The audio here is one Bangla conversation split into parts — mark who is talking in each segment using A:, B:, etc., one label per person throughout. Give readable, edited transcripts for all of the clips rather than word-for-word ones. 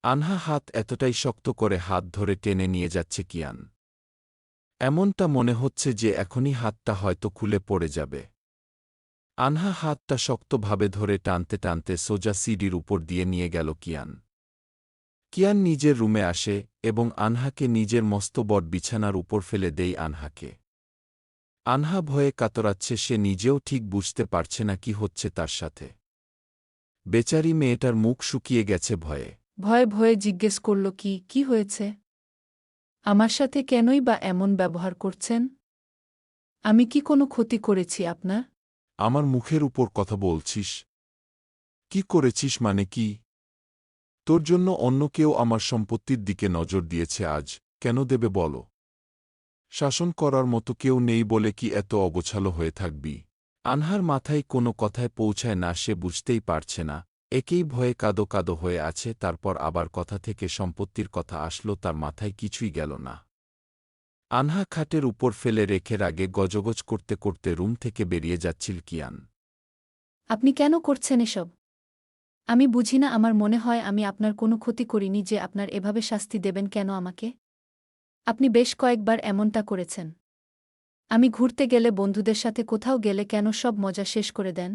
A: আনহা হাত এতটাই শক্ত করে হাত ধরে টেনে নিয়ে যাচ্ছে কিয়ান। এমনটা মনে হচ্ছে যে এখনই হাতটা হয়তো খুলে পড়ে যাবে। আনহা হাতটা শক্তভাবে ধরে টানতে টানতে সোজা সিডির উপর দিয়ে নিয়ে গেল কিয়ান। কিয়ান নিজের রুমে আসে এবং আনহাকে নিজের মস্তবড় বিছানার উপর ফেলে দেয় আনহাকে। আনহা ভয়ে কাতরাচ্ছে, সে নিজেও ঠিক বুঝতে পারছে না কি হচ্ছে তার সাথে। বেচারি মেয়েটার মুখ শুকিয়ে গেছে ভয়ে।
B: ভয়ে ভয়ে জিজ্ঞেস করল, কি হয়েছে? আমার সাথে কেনই বা এমন ব্যবহার করছেন? আমি কি কোনো ক্ষতি করেছি আপনার?
A: আমার মুখের উপর কথা বলছিস? কি করেছিস মানে কি? তোর জন্য অন্য কেউ আমার সম্পত্তির দিকে নজর দিয়েছে, আজ কেন দেবে বলো? শাসন করার মতো কেউ নেই বলে কি এত অগোছালো হয়ে থাকবি? আনহার মাথায় কোনো কথায় পৌঁছায় না, সে বুঝতেই পারছে না। একেই ভয়ে কাদো কাদো হয়ে আছে, তারপর আবার কথা থেকে সম্পত্তির কথা আসলো, তার মাথায় কিছুই গেল না। আনহা খাটের উপর ফেলে রেখে রাগে গজগজ করতে করতে রুম থেকে বেরিয়ে যাচ্ছিল কিয়ান।
B: আপনি কেন করছেন এসব? আমি বুঝি না, আমার মনে হয় আমি আপনার কোনো ক্ষতি করিনি যে আপনার এভাবে শাস্তি দেবেন কেন আমাকে? আপনি বেশ কয়েকবার এমনটা করেছেন। আমি ঘুরতে গেলে, বন্ধুদের সাথে কোথাও গেলে কেন সব মজা শেষ করে দেন?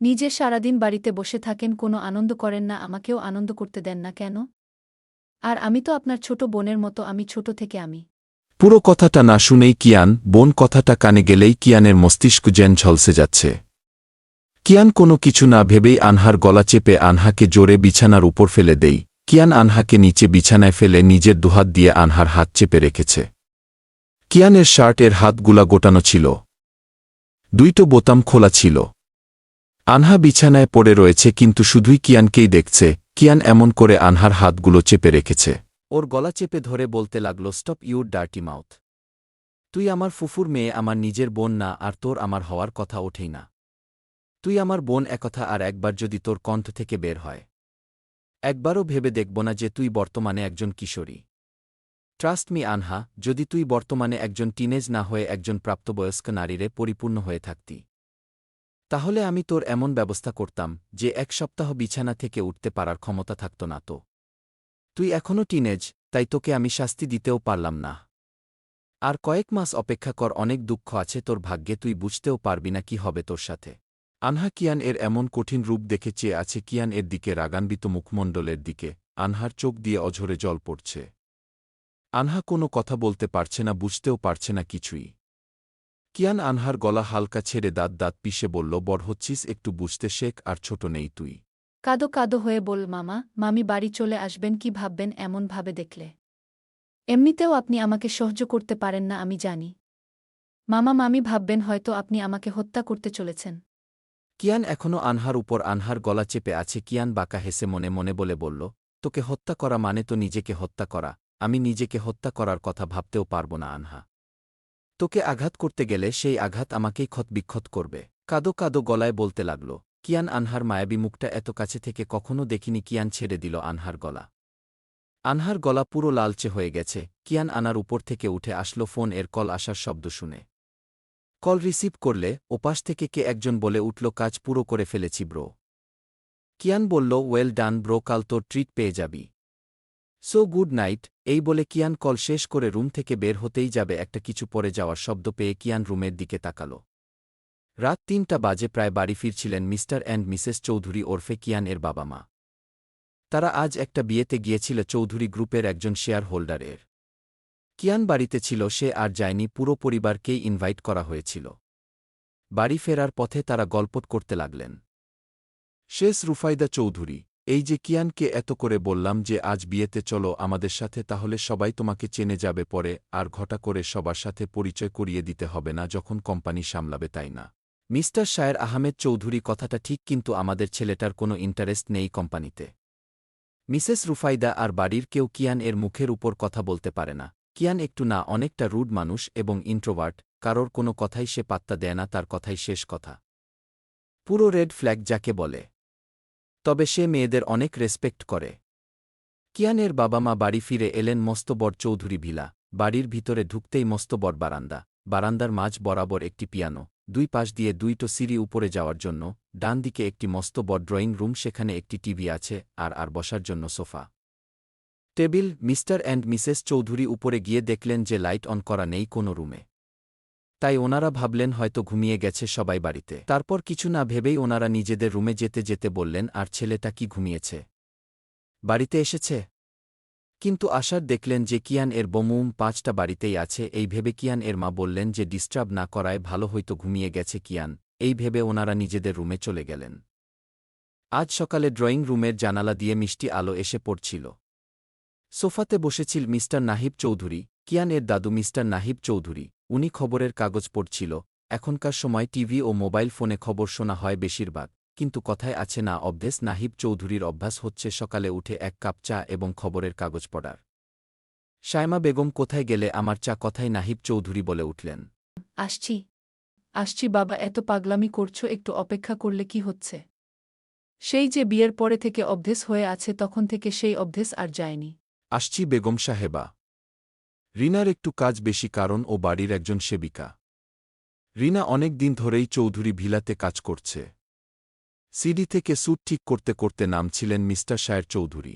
B: নিজে সারাদিন বাড়িতে বসে থাকেন, কোনো আনন্দ করেন না, আমাকেও আনন্দ করতে দেন না কেন? আর আমি তো আপনার ছোট বোনের মতো, আমি ছোট থেকে আমি।
A: পুরো কথাটা না শুনেই কিয়ান, বোন কথাটা কানে গেলেই কিয়ানের মস্তিষ্ক যেন ঝলসে যাচ্ছে। কিয়ান কোনো কিছু না ভেবেই আনহার গলা চেপে আনহাকে জোরে বিছানার উপর ফেলে দেই। কিয়ান আনহাকে নিচে বিছানায় ফেলে নিজের দুহাত দিয়ে আনহার হাত চেপে রেখেছে। কিয়ানের শার্টের হাতগুলা গোটানো ছিল, দুইটো বোতাম খোলা ছিল। আনহা বিছানায় পড়ে রয়েছে, কিন্তু শুধুই কিয়ানকেই দেখছে। কিয়ান এমন করে আনহার হাতগুলো চেপে রেখেছে। ওর গলা চেপে ধরে বলতে লাগল, স্টপ ইউর ডার্টি মাউথ। তুই আমার ফুফুর মেয়ে, আমার নিজের বোন না, আর তোর আমার হওয়ার কথা ওঠেই না। তুই আমার বোন, একথা আর একবার যদি তোর কণ্ঠ থেকে বের হয়, একবারও ভেবে দেখব না যে তুই বর্তমানে একজন কিশোরী। ট্রাস্ট মি আনহা, যদি তুই বর্তমানে একজন টিনেজ না হয়ে একজন প্রাপ্তবয়স্ক নারীরে পরিপূর্ণ হয়ে থাকতি, তাহলে আমি তোর এমন ব্যবস্থা করতাম যে এক সপ্তাহ বিছানা থেকে উঠতে পারার ক্ষমতা থাকত না তো। তুই এখনও টিনেজ, তাই তোকে আমি শাস্তি দিতেও পারলাম না। আর কয়েক মাস অপেক্ষা কর, অনেক দুঃখ আছে তোর ভাগ্যে, তুই বুঝতেও পারবি না কি হবে তোর সাথে। আনহা কিয়ান এর এমন কঠিন রূপ দেখে চেয়ে আছে কিয়ান এর দিকে, রাগান্বিত মুখমণ্ডলের দিকে। আনহার চোখ দিয়ে অঝরে জল পড়ছে। আনহা কোনো কথা বলতে পারছে না, বুঝতেও পারছে না কিছুই। কিয়ান আনহার গলা হালকা ছেড়ে দাঁত দাঁত পিষে বলল, বড় হচ্ছিস, একটু বুঝতে শেখ, আর ছোট নেই তুই।
B: কাদো কাদো হয়ে বল, মামা মামি বাড়ি চলে আসবেন, কি ভাববেন এমন ভাবে দেখলে? এমনিতেও আপনি আমাকে সহ্য করতে পারেন না, আমি জানি। মামা মামি ভাববেন হয়তো আপনি আমাকে হত্যা করতে চলেছেন।
A: কিয়ান এখনও আনহার উপর আনহার গলা চেপে আছে। কিয়ান বাঁকা হেসে মনে মনে বলে বলল, তোকে হত্যা করা মানে তো নিজেকে হত্যা করা। আমি নিজেকে হত্যা করার কথা ভাবতেও পারব না আনহা। তোকে আঘাত করতে গেলে সেই আঘাত আমাকেই ক্ষতবিক্ষত করবে। কাদো কাদো গলায় বলতে লাগল কিয়ান। আনহার মায়াবী মুখটা এত কাছে থেকে কখনো দেখিনি। কিয়ান ছেড়ে দিল আনহার গলা। আনহার গলা পুরো লালচে হয়ে গেছে। কিয়ান আনার উপর থেকে উঠে আসলো, ফোন এর কল আসার শব্দ শুনে। কল রিসিভ করলে ওপাশ থেকে কে একজন বলে উঠল, কাজ পুরো করে ফেলেছি ব্রো। কিয়ান বলল, ওয়েল ডান ব্রো, কাল তোর ট্রিট পেয়ে যাবি। So good night. এই বলে কিয়ান কল শেষ করে রুম থেকে বের হতেই যাবে, একটা কিছু পড়ে যাওয়ার শব্দ পেয়ে কিয়ান রুমের দিকে তাকাল। রাত ৩টা বাজে, প্রায় বাড়ি ফিরছিলেন মিস্টার অ্যান্ড মিসেস চৌধুরী ওরফে কিয়ান এর বাবা মা। তারা আজ একটা বিয়েতে গিয়েছিল চৌধুরী গ্রুপের একজন শেয়ার হোল্ডারের। কিয়ান বাড়িতে ছিল, সে আর যায়নি, পুরো পরিবারকেই ইনভাইট করা হয়েছিল। বাড়ি ফেরার পথে তারা গল্পট করতে লাগলেন। শেষ রুফাইদা চৌধুরী, এই যে কিয়ানকে এত করে বললাম যে আজ বিয়েতে চলো আমাদের সাথে, তাহলে সবাই তোমাকে চেনে যাবে পরে, আর ঘটা করে সবার সাথে পরিচয় করিয়ে দিতে হবে না যখন কোম্পানি সামলাবে, তাই না? মিস্টার শায়ের আহমেদ চৌধুরী, কথাটা ঠিক, কিন্তু আমাদের ছেলেটার কোনো ইন্টারেস্ট নেই কোম্পানিতে। মিসেস রুফাইদা আর বাড়ির কেউ কিয়ান এর মুখের উপর কথা বলতে পারে না। কিয়ান একটু না অনেকটা রুড মানুষ এবং ইন্ট্রোভার্ট, কারোর কোনো কথাই সে পাত্তা দেয় না, তার কথাই শেষ কথা। পুরো রেড ফ্ল্যাগ যাকে বলে। তবে সে মেয়েদের অনেক রেসপেক্ট করে। কিয়ানের বাবা মা বাড়ি ফিরে এলেন মস্ত বড় চৌধুরী ভিলা। বাড়ির ভিতরে ঢুকতেই মস্ত বড় বারান্দা। বারান্দার মাঝ বরাবর একটি পিয়ানো, দুই পাশ দিয়ে দুইটো সিঁড়ি উপরে যাওয়ার জন্য। ডান দিকে একটি মস্ত বড় ড্রয়িং রুম, সেখানে একটি টিভি আছে, আর বসার জন্য sofa. Table mister and Mrs Chowdhury উপরে গিয়ে দেখলেন যে লাইট অন করা নেই কোনো রুমে। তাই ওনারা ভাবলেন হয়তো ঘুমিয়ে গেছে সবাই বাড়িতে। তারপর কিছু না ভেবেই ওনারা নিজেদের রুমে যেতে যেতে বললেন, আর ছেলেটা কি ঘুমিয়েছে? বাড়িতে এসেছে? কিন্তু আশার দেখলেন যে কিয়ান এর বমুম ৫টা বাড়িতেই আছে। এই ভেবে কিয়ান এর মা বললেন যে ডিস্টার্ব না করায় ভালো, হয়তো ঘুমিয়ে গেছে কিয়ান। এই ভেবে ওনারা নিজেদের রুমে চলে গেলেন। আজ সকালে ড্রয়িং রুমের জানালা দিয়ে মিষ্টি আলো এসে পড়ছিল। সোফাতে বসেছিল মিস্টার নাহিব চৌধুরী, কিয়ান এর দাদু মিস্টার নাহিব চৌধুরী। উনি খবরের কাগজ পড়ছিল। এখনকার সময় টিভি ও মোবাইল ফোনে খবর শোনা হয় বেশিরভাগ, কিন্তু কথায় আছে না অভ্যেস, নাহিব চৌধুরীর অভ্যাস হচ্ছে সকালে উঠে ১ কাপ চা এবং খবরের কাগজ পড়ার। শায়মা বেগম কোথায় গেলে আমার চা? কথায় নাহিব চৌধুরী বলে উঠলেন।
B: আসছি আসছি বাবা, এত পাগলামি করছো, একটু অপেক্ষা করলে কি হচ্ছে? সেই যে বিয়ের পরে থেকে অভ্যেস হয়ে আছে, তখন থেকে সেই অভ্যেস আর যায়নি।
A: আসছি বেগম সাহেবা। রিনার একটু কাজ বেশি, কারণ ও বাড়ির একজন সেবিকা। রিনা অনেক দিন ধরেই চৌধুরী ভিলাতে কাজ করছে। সিডি থেকে স্যুট ঠিক করতে করতে নামছিলেন মিস্টার শায়ের চৌধুরী।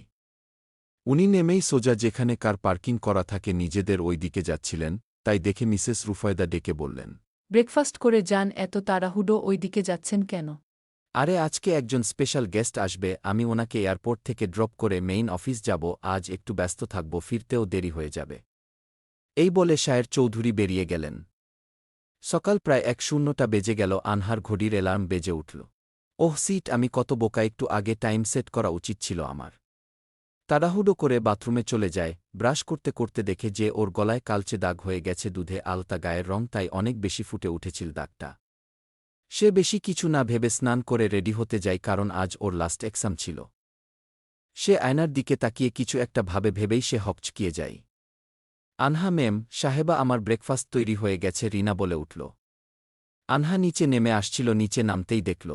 A: উনি নেমেই সোজা যেখানে কার পার্কিং করা থাকে নিজেদের ওই দিকে যাচ্ছিলেন, তাই দেখে মিসেস রুফায়দা ডেকে বললেন,
B: ব্রেকফাস্ট করে যান, এত তাড়াহুড়ো ওই দিকে যাচ্ছেন কেন?
A: আরে আজকে একজন স্পেশাল গেস্ট আসবে, আমি ওনাকে এয়ারপোর্ট থেকে ড্রপ করে মেইন অফিস যাব, আজ একটু ব্যস্ত থাকব, ফিরতেও দেরি হয়ে যাবে। এই বলে শায়ের চৌধুরী বেরিয়ে গেলেন। সকাল প্রায় ১:০০ বেজে গেল, আনহার ঘড়ির অ্যালার্ম বেজে উঠল। ওহ সিট, আমি কত বোকা, একটু আগে টাইম সেট করা উচিত ছিল আমার। তাড়াহুড়ো করে বাথরুমে চলে যায়। ব্রাশ করতে করতে দেখে যে ওর গলায় কালচে দাগ হয়ে গেছে, দুধে আলতা গায়ের রং, তাই অনেক বেশি ফুটে উঠেছিল দাগটা। সে বেশি কিছু না ভেবে স্নান করে রেডি হতে যায়, কারণ আজ ওর লাস্ট এক্সাম ছিল। সে আয়নার দিকে তাকিয়ে কিছু একটা ভেবেই সে হকচকিয়ে যায়। আনহা মেম সাহেবা, আমার ব্রেকফাস্ট তৈরি হয়ে গেছে, রিনা বলে উঠল। আনহা নিচে নেমে আসছিল, নিচে নামতেই দেখল